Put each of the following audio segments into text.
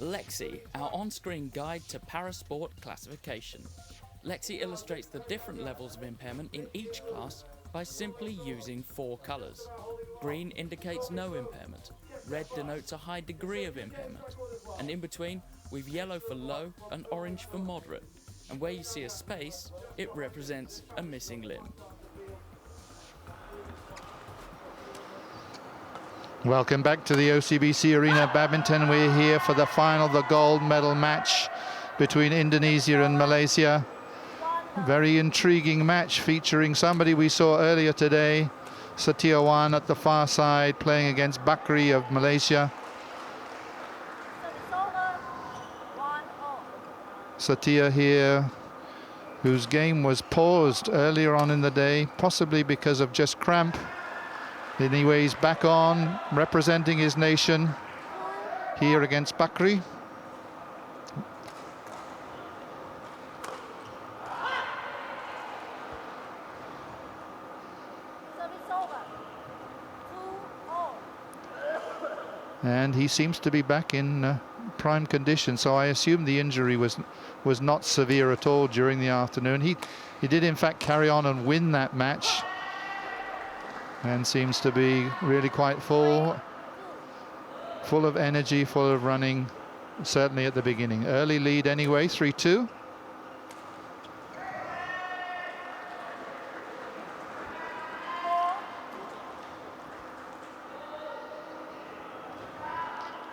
Lexi, our on-screen guide to parasport classification. Lexi illustrates the different levels of impairment in each class by simply using 4 colours. Green indicates no impairment, red denotes a high degree of impairment, and in between we've yellow for low and orange for moderate, and where you see a space, it represents a missing limb. Welcome back to the OCBC Arena Badminton. We're here for the final, the gold medal match between Indonesia and Malaysia. Very intriguing match featuring somebody we saw earlier today, Setiawan at the far side playing against Bakri of Malaysia. Setia here, whose game was paused earlier on in the day, possibly because of just cramp. Anyway, he's back on, representing his nation here against Bakri. And he seems to be back in prime condition, so I assume the injury was not severe at all during the afternoon. He did in fact carry on and win that match, and seems to be really quite full of energy, full of running, certainly at the beginning. Early lead anyway, 3-2.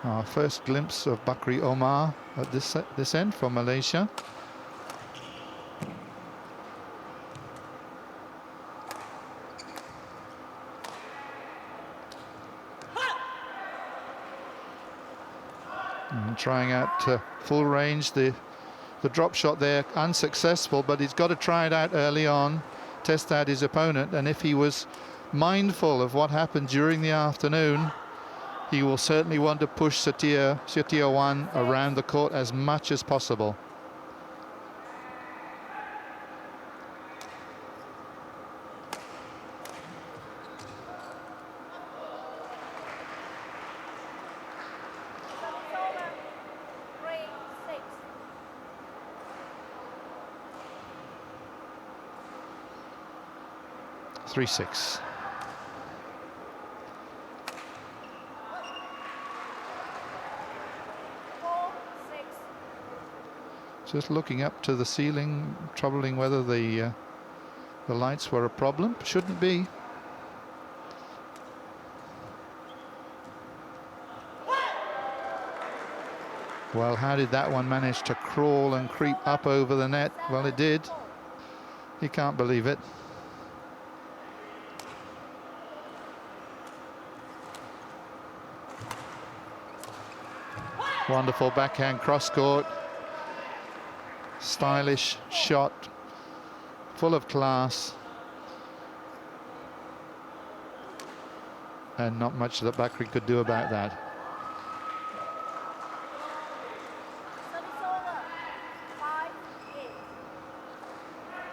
Our first glimpse of Bakri Omar at this end for Malaysia. And trying out full range, the drop shot there unsuccessful, but he's got to try it out early on, test out his opponent, and if he was mindful of what happened during the afternoon, he will certainly want to push Setiawan around the court as much as possible. Three, 6. Just looking up to the ceiling, troubling whether the lights were a problem. Shouldn't be. Well, how did that one manage to crawl and creep up over the net? Well, it did. You can't believe it. Wonderful backhand cross-court. Stylish shot, full of class. And not much that Bakri could do about that.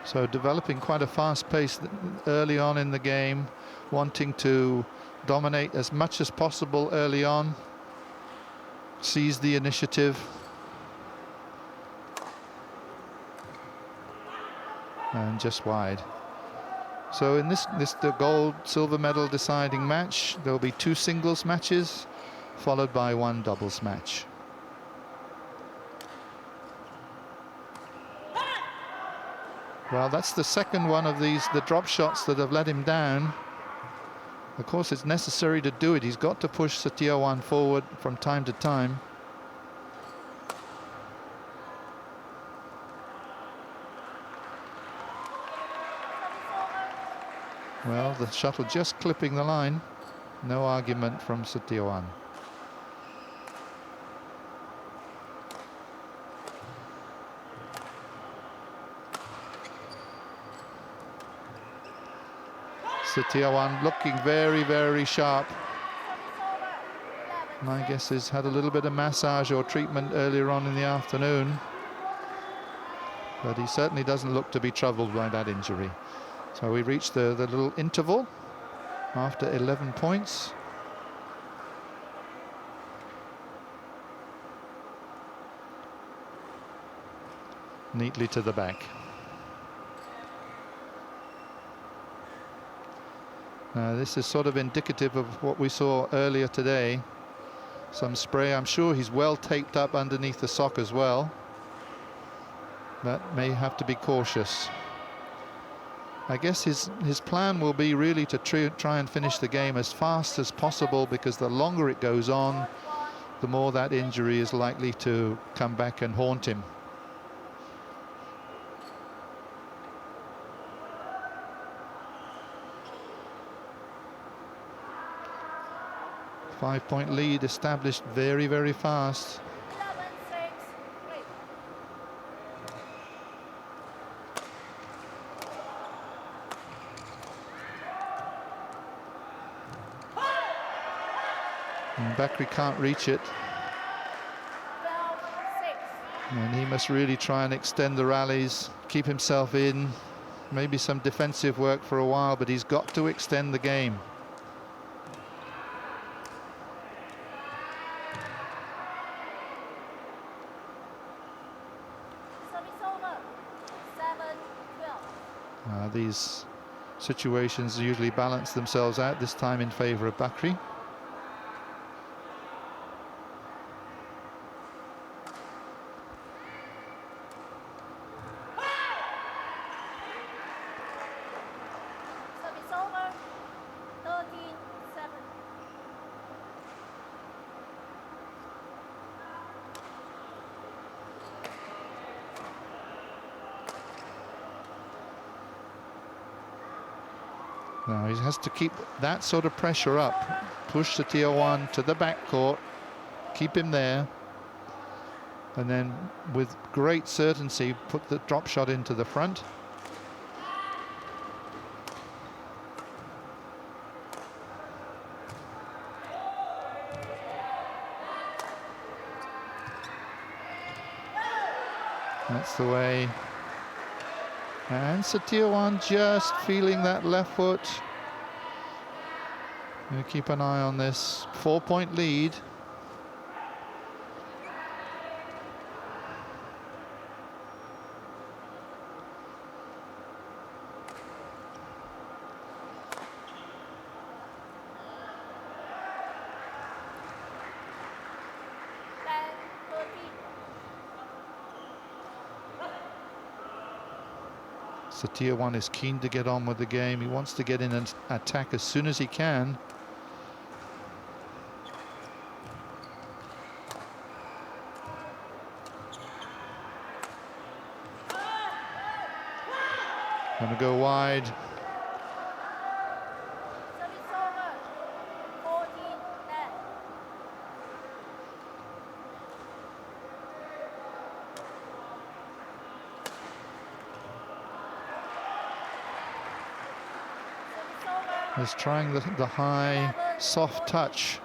So developing quite a fast pace early on in the game, wanting to dominate as much as possible early on, seize the initiative. And just wide. So in this the gold silver medal deciding match, there'll be 2 singles matches followed by 1 doubles match. Well, that's the second one of the drop shots that have let him down. Of course, it's necessary to do it. He's got to push Setiawan forward from time to time. Well, the shuttle just clipping the line. No argument from Setiawan. Setiawan looking very, very sharp. My guess is had a little bit of massage or treatment earlier on in the afternoon. But he certainly doesn't look to be troubled by that injury. So we reached the little interval after 11 points. neatly to the back. This is sort of indicative of what we saw earlier today. Some spray. I'm sure he's well taped up underneath the sock as well. But may have to be cautious. I guess his plan will be really to try and finish the game as fast as possible, because the longer it goes on, the more that injury is likely to come back and haunt him. 5-point lead established very, very fast. 11-6, break. And Bakri can't reach it. 12-6. And he must really try and extend the rallies, keep himself in. Maybe some defensive work for a while, but he's got to extend the game. Service over. 7-12. These situations usually balance themselves out, this time in favor of Bakri. Service over. 13-7. Now he has to keep that sort of pressure up, push the tier 1 to the back court, keep him there, and then with great certainty put the drop shot into the front. That's the way. And Setiawan just feeling that left foot. We'll keep an eye on this. 4-point lead. Setiawan is keen to get on with the game. He wants to get in and attack as soon as he can. Gonna go wide. Service over. 14-10. Is trying the high, soft touch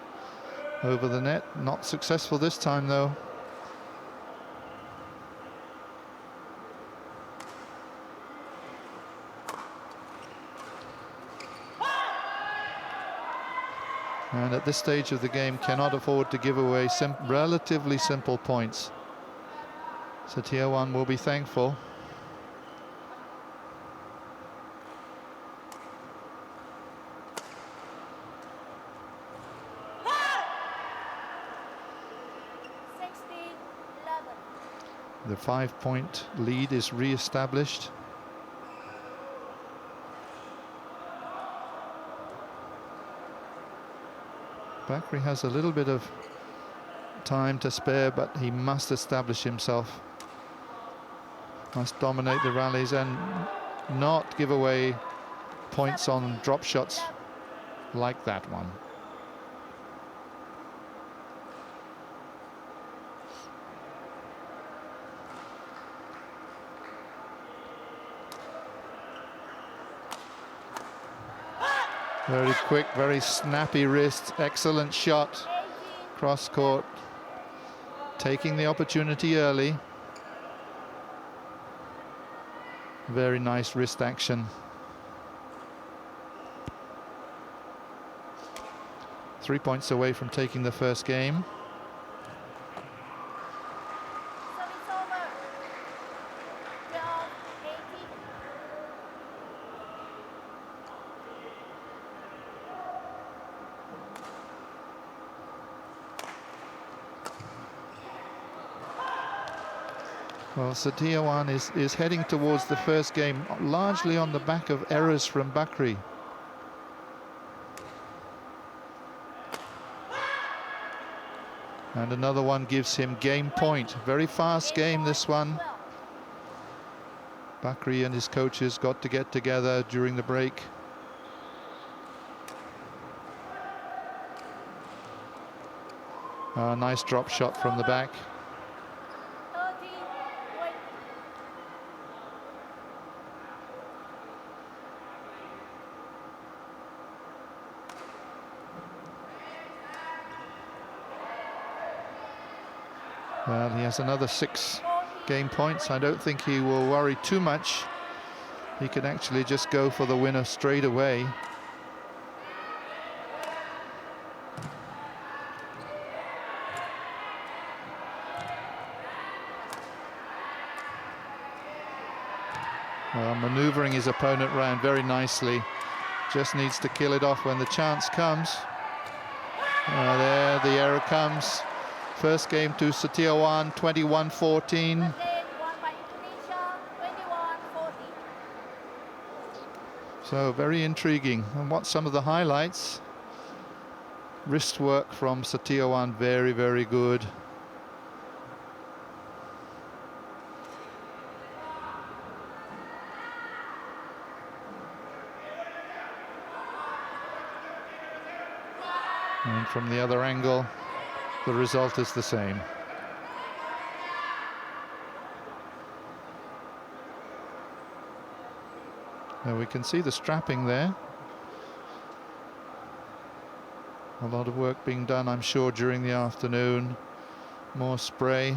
over the net. Not successful this time, though. And at this stage of the game, cannot afford to give away relatively simple points. So tier 1 will be thankful. The 5-point lead is re-established. Bakri has a little bit of time to spare, but he must establish himself. Must dominate the rallies and not give away points on drop shots like that one. Very quick, very snappy wrist, excellent shot. Cross court, taking the opportunity early. Very nice wrist action. 3 points away from taking the first game. Service over. Well, Setiawan is heading towards the first game largely on the back of errors from Bakri. And another one gives him game point. Very fast game, this one. Bakri and his coaches got to get together during the break. Nice drop shot from the back. 13, 20. Well, he has another 6 game points. I don't think he will worry too much. He can actually just go for the winner straight away. Well, maneuvering his opponent round very nicely. Just needs to kill it off when the chance comes. There, the error comes. First game to Setiawan, 21-14. Again, won by Indonesia, 21-14. So very intriguing. And what's some of the highlights? Wrist work from Setiawan, very, very good. And from the other angle, the result is the same. Now we can see the strapping there. A lot of work being done, I'm sure, during the afternoon. More spray.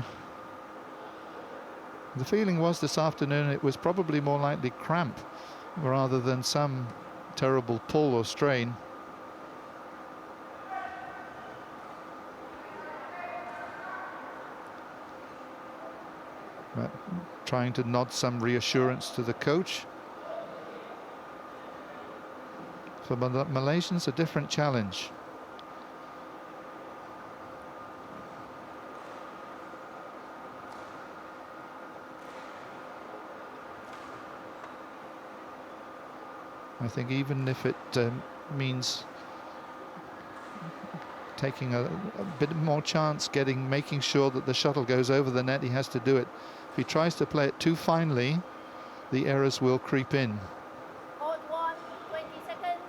The feeling was this afternoon it was probably more likely cramp rather than some terrible pull or strain. But trying to nod some reassurance to the coach. For the Malaysians, a different challenge. I think even if it means taking a bit more chance, making sure that the shuttle goes over the net, he has to do it. If he tries to play it too finely, the errors will creep in. Hold 1, 20 seconds.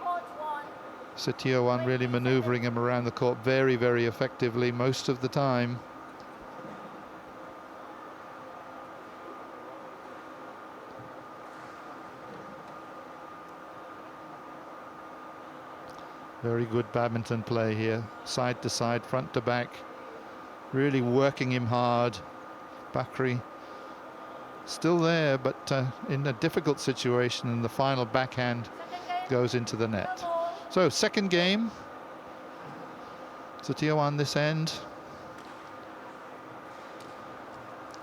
Hold 1. Setiawan really maneuvering him around the court very, very effectively most of the time. Very good badminton play here, side to side, front to back, really working him hard. Bakri still there, but in a difficult situation, and the final backhand goes into the net. So second game, Setiawan this end,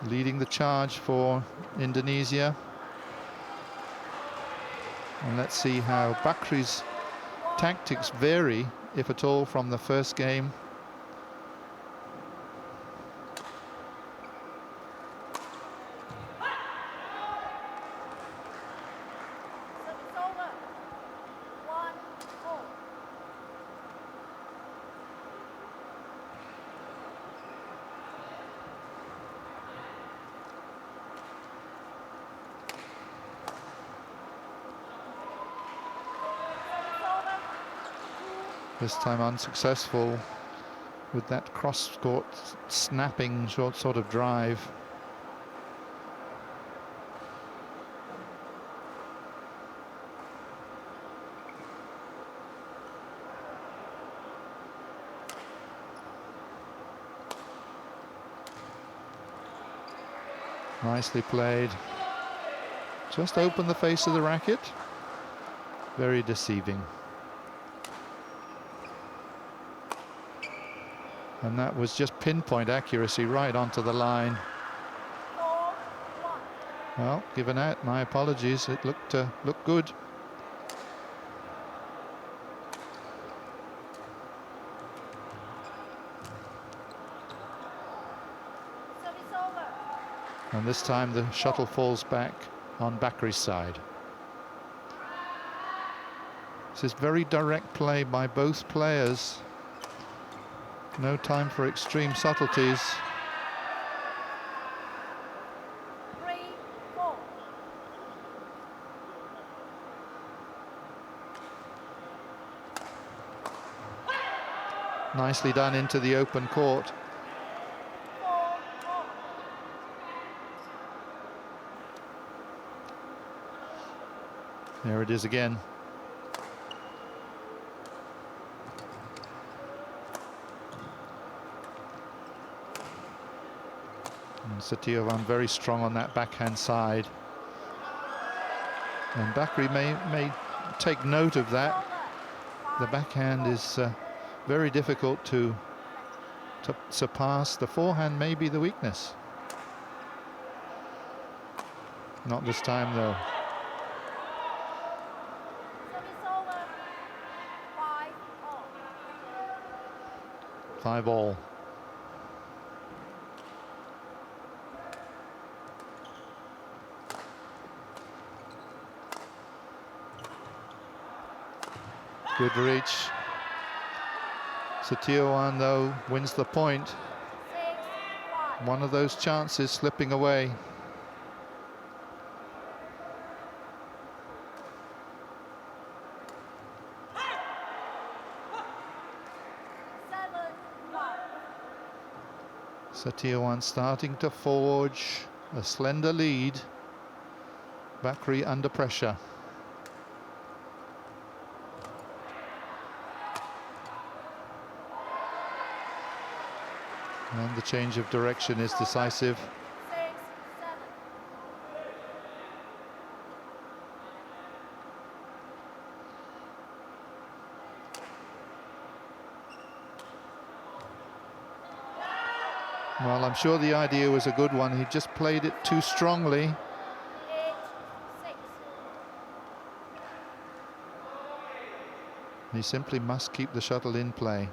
leading the charge for Indonesia. And let's see how Bakri's tactics vary, if at all, from the first game. Service over. 1-4. This time unsuccessful with that cross-court snapping short sort of drive. Nicely played. Just open the face of the racket. Very deceiving. And that was just pinpoint accuracy right onto the line. 4-1. Well, given out, my apologies. It looked good. Service over. And this time the shuttle falls back on Bakri's side. This is very direct play by both players. No time for extreme subtleties. 3-4. Nicely done into the open court. 4-4. There it is again. And Satyavan very strong on that backhand side. And Bakri may take note of that. The backhand is very difficult to surpass. The forehand may be the weakness. Not this time though. Service over. 5-all. 5-all. Good reach. Satyavan though wins the point. 6-5. One of those chances slipping away. 7-5. Satyavan starting to forge a slender lead. Bakri under pressure. And the change of direction is decisive. 6-7. Well, I'm sure the idea was a good one. He just played it too strongly. 8-6. He simply must keep the shuttle in play.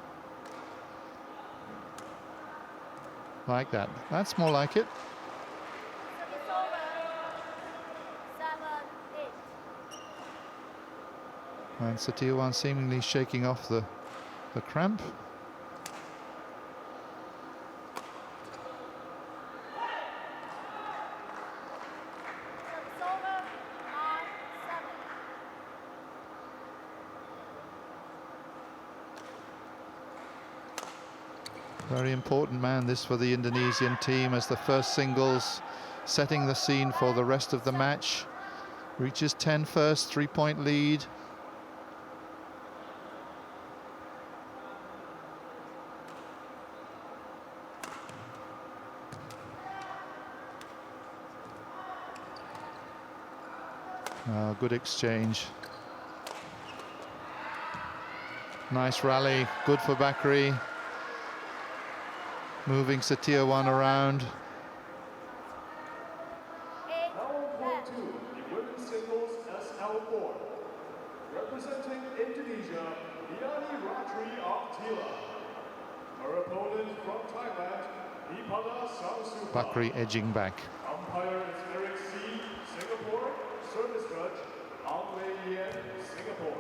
Like that. That's more like it. Service over. 7-8. And Satyavan seemingly shaking off the cramp. Service over. 9-7. Very important man this for the Indonesian team as the first singles, setting the scene for the rest of the match. Reaches 10 first, 3-point lead. Good exchange. Nice rally, good for Bakri. Moving Satyavan around. 8-10. The women's singles SL4. Representing Indonesia, Diani Ratri Aktila. Her opponent from Thailand, Nipada Samsupa. Bakri edging back. Umpire is Eric C. Singapore. Service judge, Ang Wei Yen, Singapore.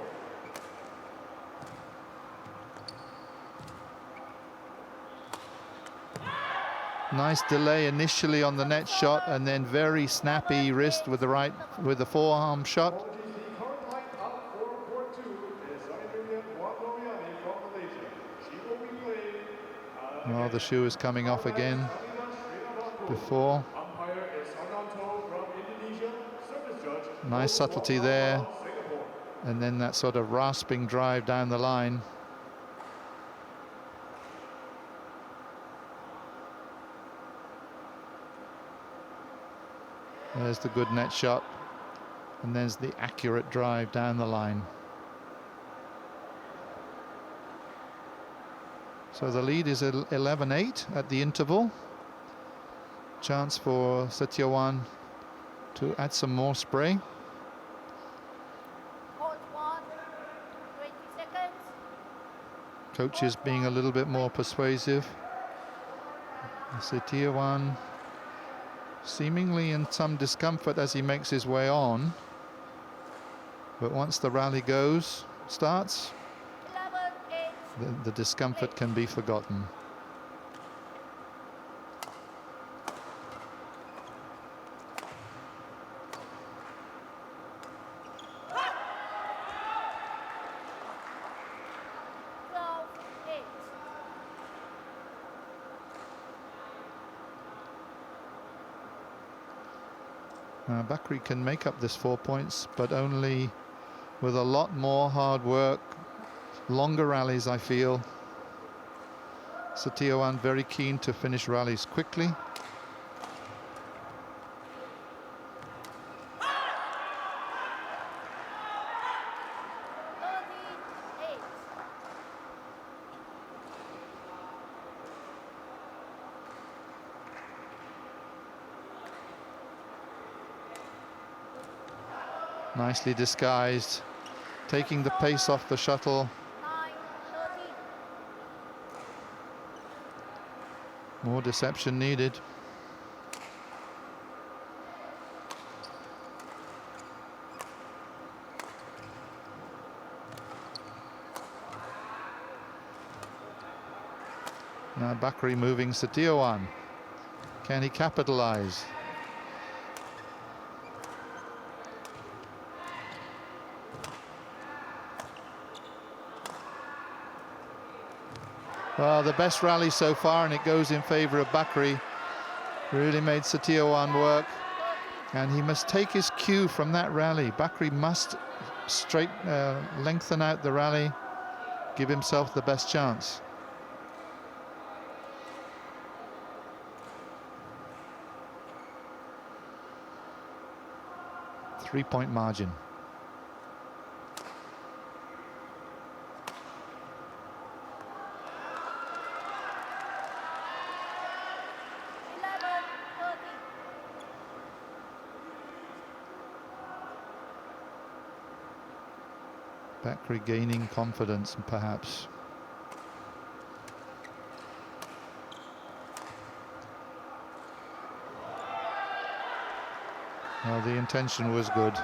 Nice delay initially on the net shot, and then very snappy wrist with the forearm shot. The current lineup for court 2 is Zainurian Wandoriani from Malaysia. She will be playing. Well, the shoe is coming off again before. Umpire is Arnanto from Indonesia. Service judge. Nice subtlety there. Singapore. And then that sort of rasping drive down the line. There's the good net shot. And there's the accurate drive down the line. So the lead is 11-8 at the interval. Chance for Satyavan to add some more spray. Court 1. 20 seconds. Coaches being a little bit more persuasive. Satyavan seemingly in some discomfort as he makes his way on. But once the rally starts, 11-8. the discomfort can be forgotten. Bakri can make up this 4 points, but only with a lot more hard work, longer rallies, I feel. Setiawan very keen to finish rallies quickly. Nicely disguised, taking the pace off the shuttle. 9-13. More deception needed. Now Bakri moving Setiawan. Can he capitalize? Well, the best rally so far, and it goes in favor of Bakri. Really made Setiawan work, and he must take his cue from that rally. Bakri must lengthen out the rally, give himself the best chance. Three-point margin. 11-13. Bakri gaining confidence, perhaps. Well, the intention was good. 14-11.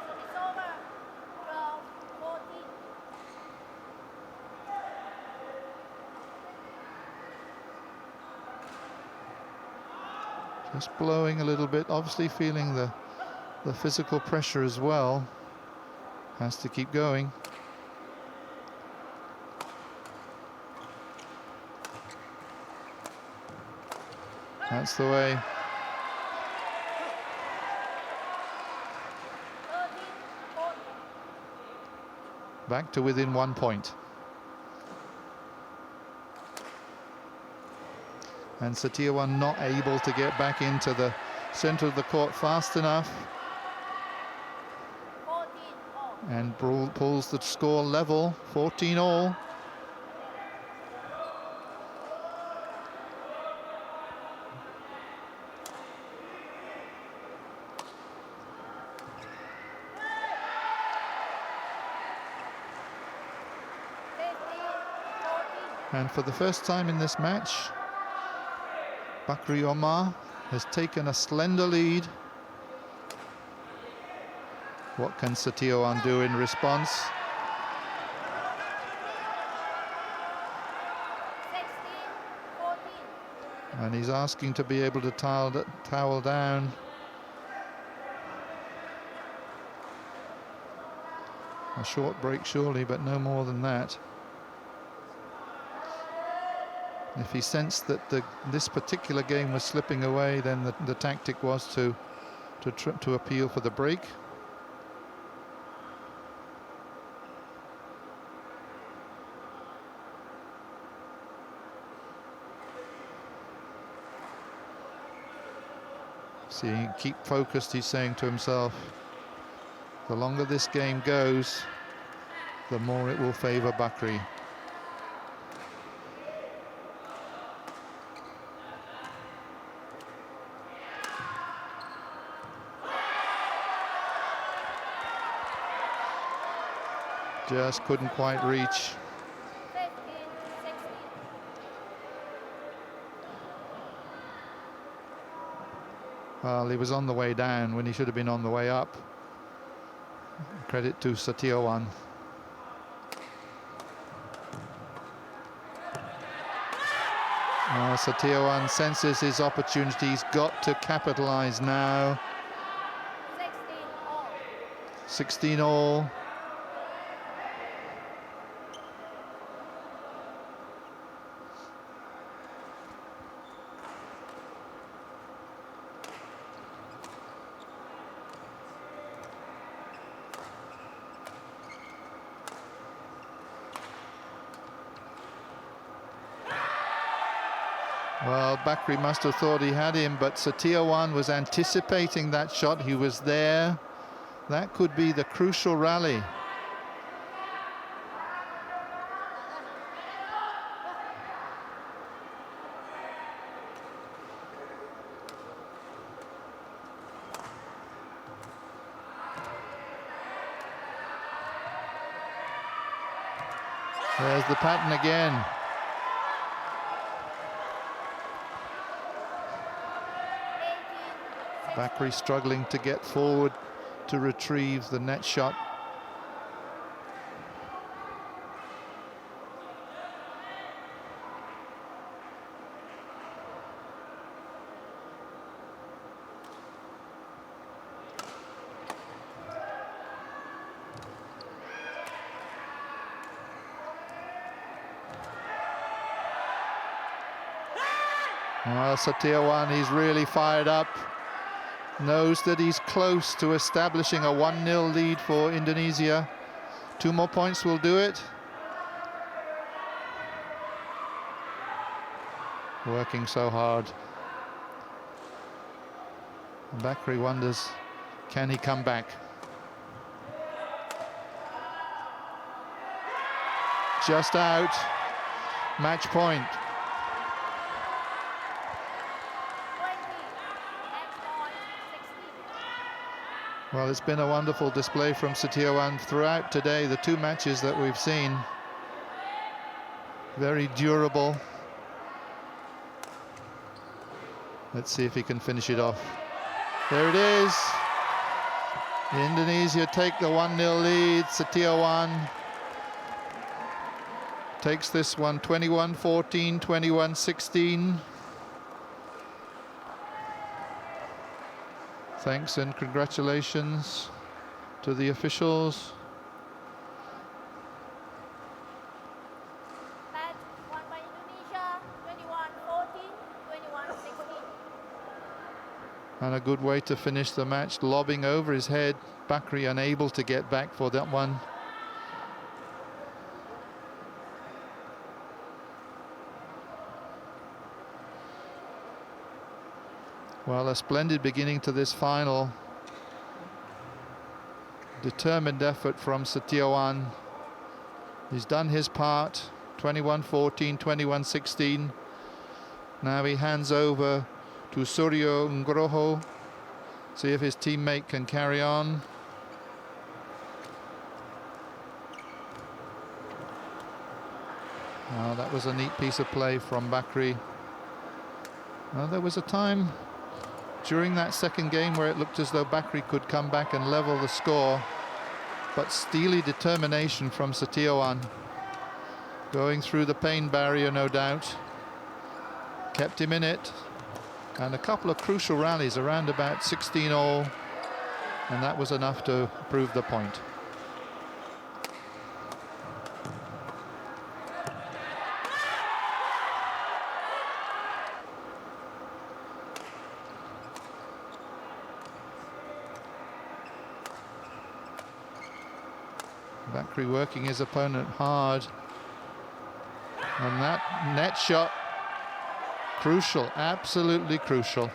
It's over. 12-14. Just blowing a little bit, obviously feeling the physical pressure as well. Has to keep going. That's the way. 13-14. Back to within 1 point. And Setiawan not able to get back into the center of the court fast enough. 14-all. And pulls the score level, 14-all. And for the first time in this match, Bakri Omar has taken a slender lead. What can Setiawan do in response? 16-14. And he's asking to be able to towel down. A short break surely, but no more than that. If he sensed that this particular game was slipping away, then the tactic was to appeal for the break. See, keep focused, he's saying to himself. The longer this game goes, the more it will favor Bakri. Just couldn't quite reach. 15, 16. Well, he was on the way down when he should have been on the way up. Credit to Setiawan. Setiawan senses his opportunity. He's got to capitalize now. 16 all. 16 all. Well, Bakri must have thought he had him, but Setiawan was anticipating that shot. He was there. That could be the crucial rally. There's the pattern again. Bakri struggling to get forward to retrieve the net shot. Well, Setiawan, he's really fired up. Knows that he's close to establishing a 1-0 lead for Indonesia. 2 more points will do it. Working so hard. Bakri wonders, can he come back? Just out. Match point. 20. Next point, 16. Well, it's been a wonderful display from Setiawan throughout today, the 2 matches that we've seen. Very durable. Let's see if he can finish it off. There it is. Indonesia take the 1-0 lead. Setiawan takes this one 21-14, 21-16. Thanks and congratulations to the officials. Match won by Indonesia, 21-14, 21-16. And a good way to finish the match, lobbing over his head. Bakri unable to get back for that one. Well, a splendid beginning to this final. Determined effort from Setiawan. He's done his part. 21-14, 21-16. Now he hands over to Suryo Nugroho. See if his teammate can carry on. Oh, that was a neat piece of play from Bakri. Well, there was a time during that second game where it looked as though Bakri could come back and level the score, but steely determination from Setiawan, going through the pain barrier, no doubt, kept him in it, and a couple of crucial rallies around about 16 all, and that was enough to prove the point. Bakri working his opponent hard, and that net shot, crucial, absolutely crucial.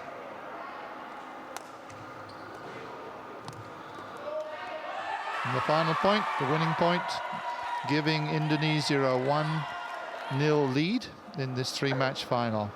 And the final point, the winning point, giving Indonesia a 1-0 lead in this 3-match final.